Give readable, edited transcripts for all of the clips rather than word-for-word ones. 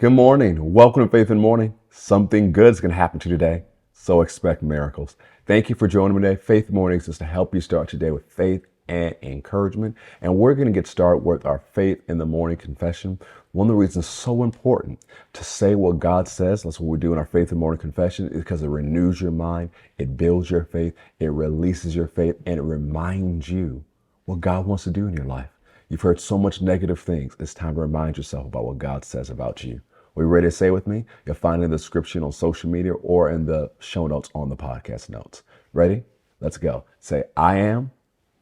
Good morning. Welcome to Faith in the Morning. Something good is going to happen to you today, so expect miracles. Thank you for joining me today. Faith Mornings is to help you start today with faith and encouragement. And we're going to get started with our Faith in the Morning confession. One of the reasons it's so important to say what God says, that's what we do in our Faith in the Morning confession, is because it renews your mind, it builds your faith, it releases your faith, and it reminds you what God wants to do in your life. You've heard so much negative things. It's time to remind yourself about what God says about you. Are you ready to say it with me? You'll find it in the description on social media or in the show notes on the podcast notes. Ready? Let's go. Say, I am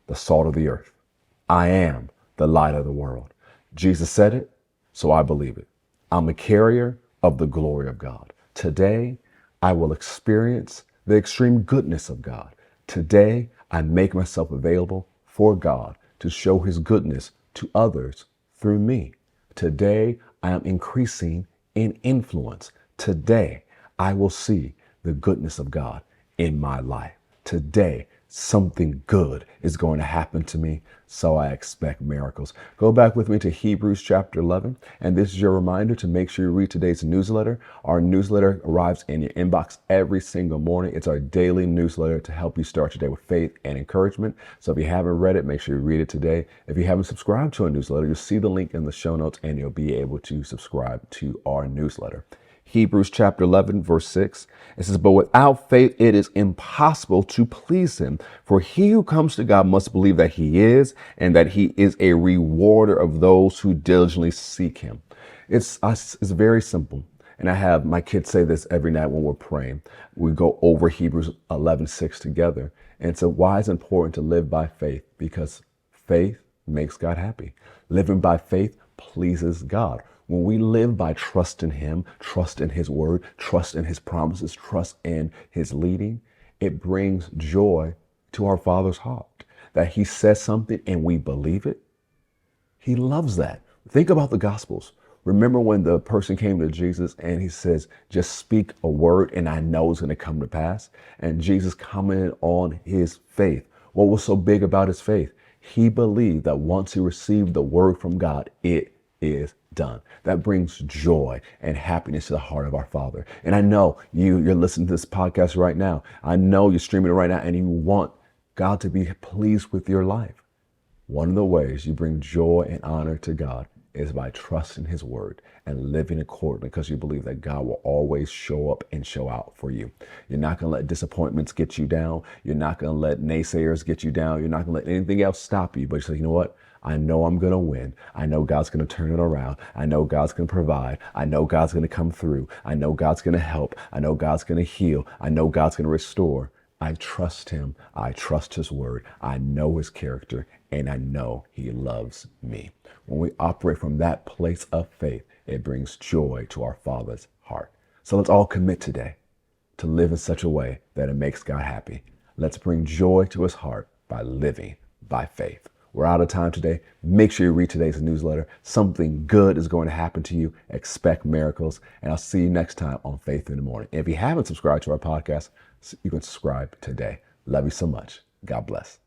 the salt of the earth. I am the light of the world. Jesus said it, so I believe it. I'm a carrier of the glory of God. Today, I will experience the extreme goodness of God. Today, I make myself available for God to show his goodness to others through me. Today, I am increasing in influence. Today, I will see the goodness of God in my life. Today, something good is going to happen to me, so I expect miracles. Go back with me to Hebrews chapter 11, and this is your reminder to make sure you read today's newsletter. Our newsletter arrives in your inbox every single morning. It's our daily newsletter to help you start your day with faith and encouragement. So if you haven't read it, make sure you read it today. If you haven't subscribed to our newsletter, you'll see the link in the show notes, and you'll be able to subscribe to our newsletter. Hebrews chapter 11, verse 6, it says, but without faith, it is impossible to please him. For he who comes to God must believe that he is, and that he is a rewarder of those who diligently seek him. It's very simple. And I have my kids say this every night when we're praying. We go over Hebrews 11:6 together. And so why it's important to live by faith? Because faith makes God happy. Living by faith pleases God. When we live by trust in him, trust in his word, trust in his promises, trust in his leading, it brings joy to our Father's heart. That he says something and we believe it. He loves that. Think about the Gospels. Remember when the person came to Jesus and he says, just speak a word and I know it's going to come to pass. And Jesus commented on his faith. What was so big about his faith? He believed that once he received the word from God, it is done. That brings joy and happiness to the heart of our Father. And I know you're listening to this podcast right now. I know you're streaming it right now and you want God to be pleased with your life. One of the ways you bring joy and honor to God is by trusting his word and living accordingly, because you believe that God will always show up and show out for you. You're not going to let disappointments get you down. You're not going to let naysayers get you down. You're not going to let anything else stop you. But you say, you know what? I know I'm going to win. I know God's going to turn it around. I know God's going to provide. I know God's going to come through. I know God's going to help. I know God's going to heal. I know God's going to restore. I trust him. I trust his word. I know his character, and I know he loves me. When we operate from that place of faith, it brings joy to our Father's heart. So let's all commit today to live in such a way that it makes God happy. Let's bring joy to his heart by living by faith. We're out of time today. Make sure you read today's newsletter. Something good is going to happen to you. Expect miracles. And I'll see you next time on Faith in the Morning. If you haven't subscribed to our podcast, you can subscribe today. Love you so much. God bless.